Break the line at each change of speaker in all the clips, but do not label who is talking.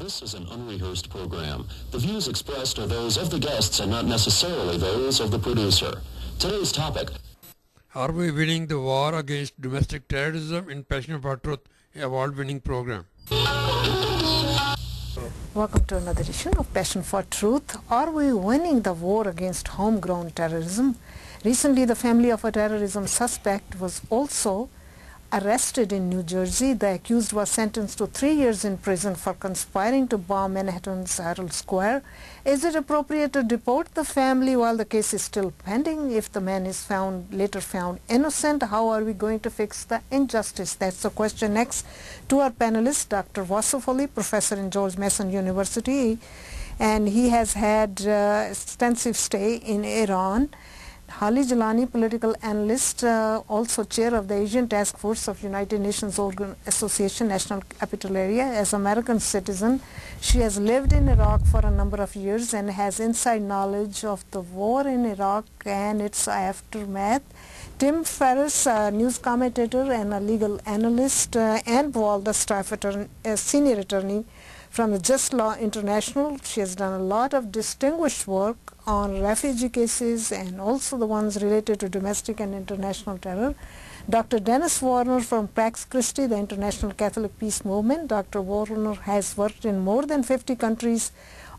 This is an unrehearsed program. The views expressed are those of the guests and not necessarily those of the producer. Today's topic:
Are we winning the war against domestic terrorism in Passion for Truth, award-winning program?
Welcome to another edition of Passion for Truth. Are we winning the war against homegrown terrorism? Recently, the family of a terrorism suspect was also arrested in New Jersey. The accused was sentenced to 3 years in prison for conspiring to bomb Manhattan's Herald Square. Is it appropriate to deport the family while the case is still pending? If the man is later found innocent, how are we going to fix the injustice? That's the question next to our panelist, Dr. Wasef Ali, professor in George Mason University, and he has had extensive stay in Iran. Hali Jalani, political analyst, also chair of the Asian Task Force of United Nations Association, National Capital Area. As American citizen, she has lived in Iraq for a number of years and has inside knowledge of the war in Iraq and its aftermath. Tim Ferriss, a news commentator and a legal analyst, and Paul, the staff attorney, senior attorney from the Just Law International. She has done a lot of distinguished work on refugee cases and also the ones related to domestic and international terror. Dr. Dennis Warner from Pax Christi, the International Catholic Peace Movement. Dr. Warner has worked in more than 50 countries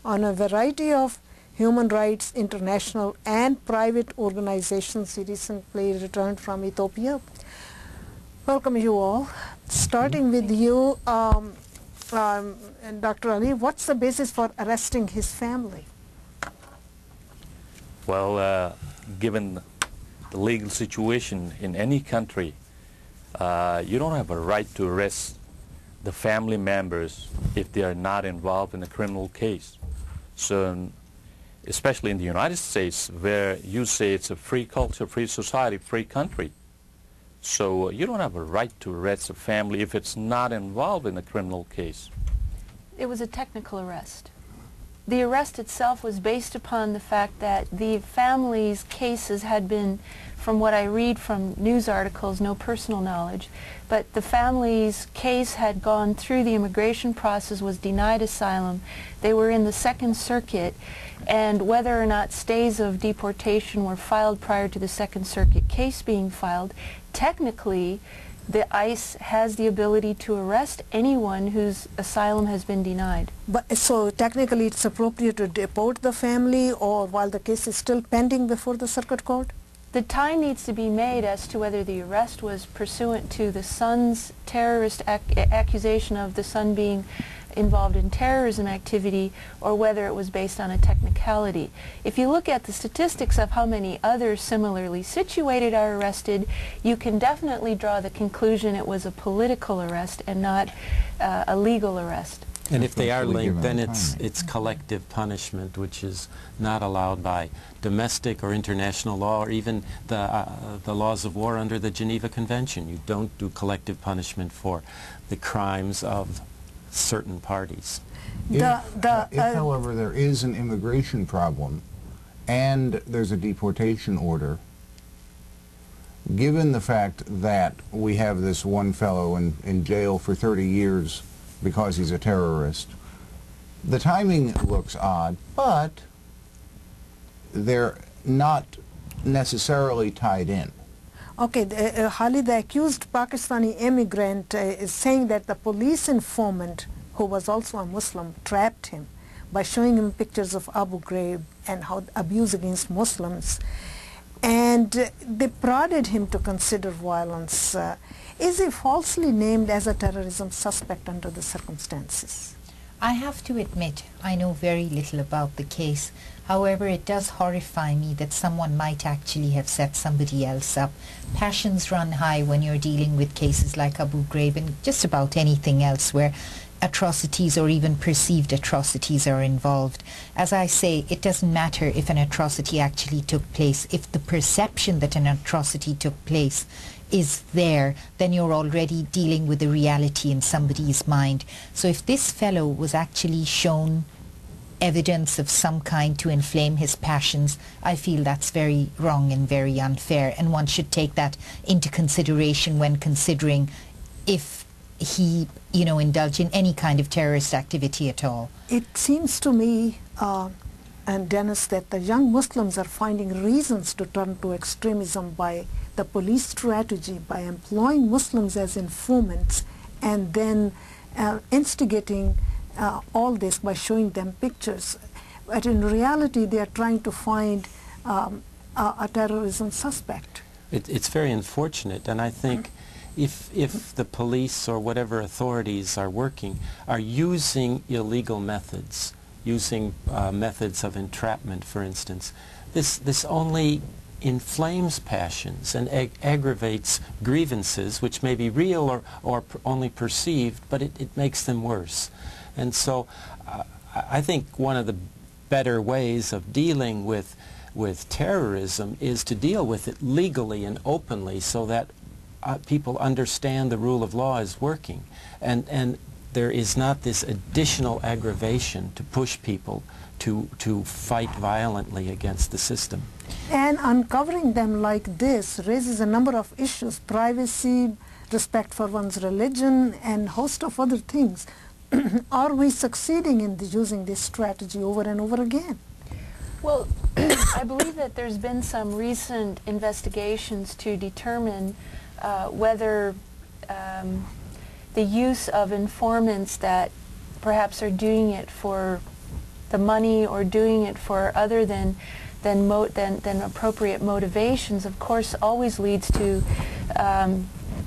on a variety of human rights, international and private organizations. He recently returned from Ethiopia. Welcome you all. Starting with you, Dr. Ali, what's the basis for arresting his family?
Well, given the legal situation in any country, you don't have a right to arrest the family members if they are not involved in a criminal case. So, especially in the United States, where you say it's a free culture, free society, free country. So you don't have a right to arrest a family if it's not involved in a criminal case.
It was a technical arrest. The arrest itself was based upon the fact that the family's cases had been, from what I read from news articles, no personal knowledge, but the family's case had gone through the immigration process, was denied asylum. They were in the Second Circuit, and whether or not stays of deportation were filed prior to the Second Circuit case being filed, technically the ICE has the ability to arrest anyone whose asylum has been denied.
But so technically it's appropriate to deport the family or while the case is still pending before the circuit court?
The tie needs to be made as to whether the arrest was pursuant to the son's terrorist accusation of the son being involved in terrorism activity or whether it was based on a technicality. If you look at the statistics of how many others similarly situated are arrested, you can definitely draw the conclusion it was a political arrest and not a legal arrest.
And if they are linked, then it's collective punishment, which is not allowed by domestic or international law or even the laws of war under the Geneva Convention. You don't do collective punishment for the crimes of certain parties.
If, however, there is an immigration problem and there's a deportation order, given the fact that we have this one fellow in jail for 30 years because he's a terrorist, the timing looks odd, but they're not necessarily tied in.
Okay, Hali, the accused Pakistani immigrant is saying that the police informant, who was also a Muslim, trapped him by showing him pictures of Abu Ghraib and how abuse against Muslims. And they prodded him to consider violence. Is he falsely named as a terrorism suspect under the circumstances?
I have to admit, I know very little about the case. However, it does horrify me that someone might actually have set somebody else up. Passions run high when you're dealing with cases like Abu Ghraib and just about anything else where atrocities or even perceived atrocities are involved. As I say, it doesn't matter if an atrocity actually took place. If the perception that an atrocity took place is there, then you're already dealing with the reality in somebody's mind. So if this fellow was actually shown evidence of some kind to inflame his passions, I feel that's very wrong and very unfair, and one should take that into consideration when considering if he, indulge in any kind of terrorist activity at all?
It seems to me, and Dennis, that the young Muslims are finding reasons to turn to extremism by the police strategy, by employing Muslims as informants and then instigating all this by showing them pictures. But in reality, they are trying to find a terrorism suspect.
It's very unfortunate, and I think if the police or whatever authorities are working are using illegal methods, using methods of entrapment, for instance, this only inflames passions and aggravates grievances, which may be real or only perceived, but it makes them worse. And so I think one of the better ways of dealing with terrorism is to deal with it legally and openly so that people understand the rule of law is working. And there is not this additional aggravation to push people to fight violently against the system.
And uncovering them like this raises a number of issues: privacy, respect for one's religion, and a host of other things. Are we succeeding in using this strategy over and over again?
Well, I believe that there's been some recent investigations to determine whether the use of informants that perhaps are doing it for the money or doing it for other than appropriate motivations, of course, always leads to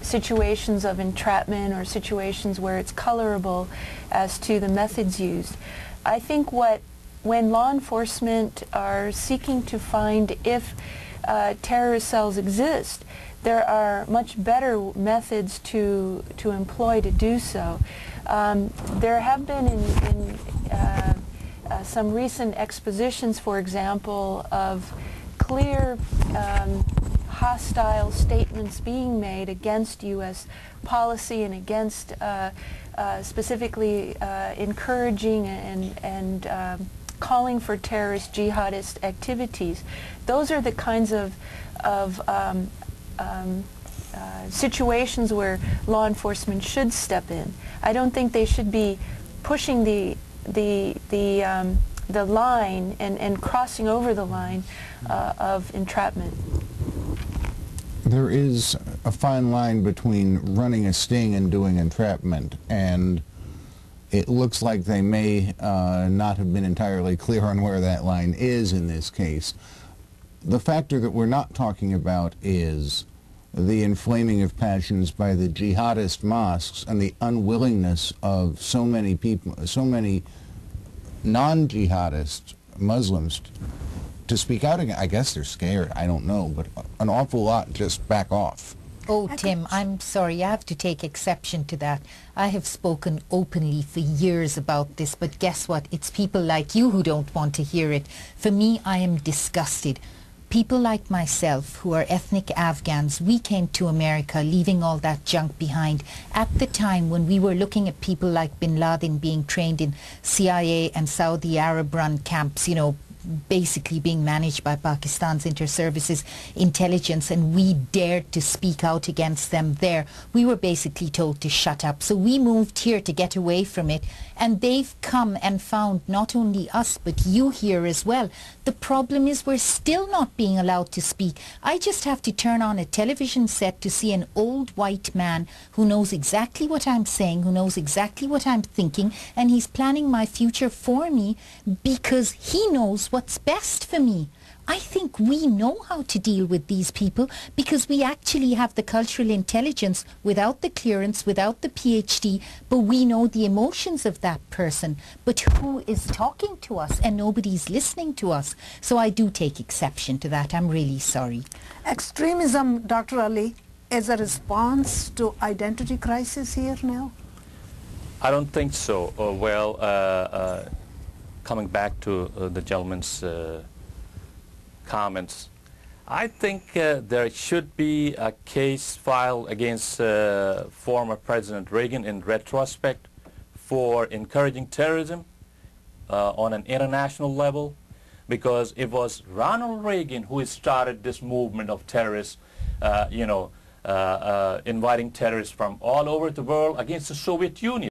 situations of entrapment or situations where it's colorable as to the methods used. I think when law enforcement are seeking to find if terrorist cells exist, there are much better methods to employ to do so. There have been some recent expositions, for example, of clear hostile statements being made against U.S. policy and against specifically encouraging and calling for terrorist jihadist activities. Those are the kinds of situations where law enforcement should step in. I don't think they should be pushing the line and crossing over the line of entrapment.
There is a fine line between running a sting and doing entrapment, and it looks like they may not have been entirely clear on where that line is in this case. The factor that we're not talking about is the inflaming of passions by the jihadist mosques and the unwillingness of so many people, so many non-jihadist Muslims to speak out again. I guess they're scared, I don't know, but an awful lot just back off.
Oh, Tim, I'm sorry, I have to take exception to that. I have spoken openly for years about this, but guess what? It's people like you who don't want to hear it. For me, I am disgusted. People like myself, who are ethnic Afghans, we came to America leaving all that junk behind at the time when we were looking at people like bin Laden being trained in CIA and Saudi Arab-run camps, basically being managed by Pakistan's inter-services intelligence, and we dared to speak out against them there. We were basically told to shut up. So we moved here to get away from it, and they've come and found not only us but you here as well. The problem is we're still not being allowed to speak. I just have to turn on a television set to see an old white man who knows exactly what I'm saying, who knows exactly what I'm thinking, and he's planning my future for me because he knows what's best for me. I think we know how to deal with these people because we actually have the cultural intelligence without the clearance, without the PhD, but we know the emotions of that person. But who is talking to us? And nobody's listening to us. So I do take exception to that. I'm really sorry.
Extremism, Dr. Ali, is a response to identity crisis here now?
I don't think so. Coming back to the gentleman's comments, I think there should be a case filed against former President Reagan in retrospect for encouraging terrorism on an international level, because it was Ronald Reagan who started this movement of terrorists, inviting terrorists from all over the world against the Soviet Union.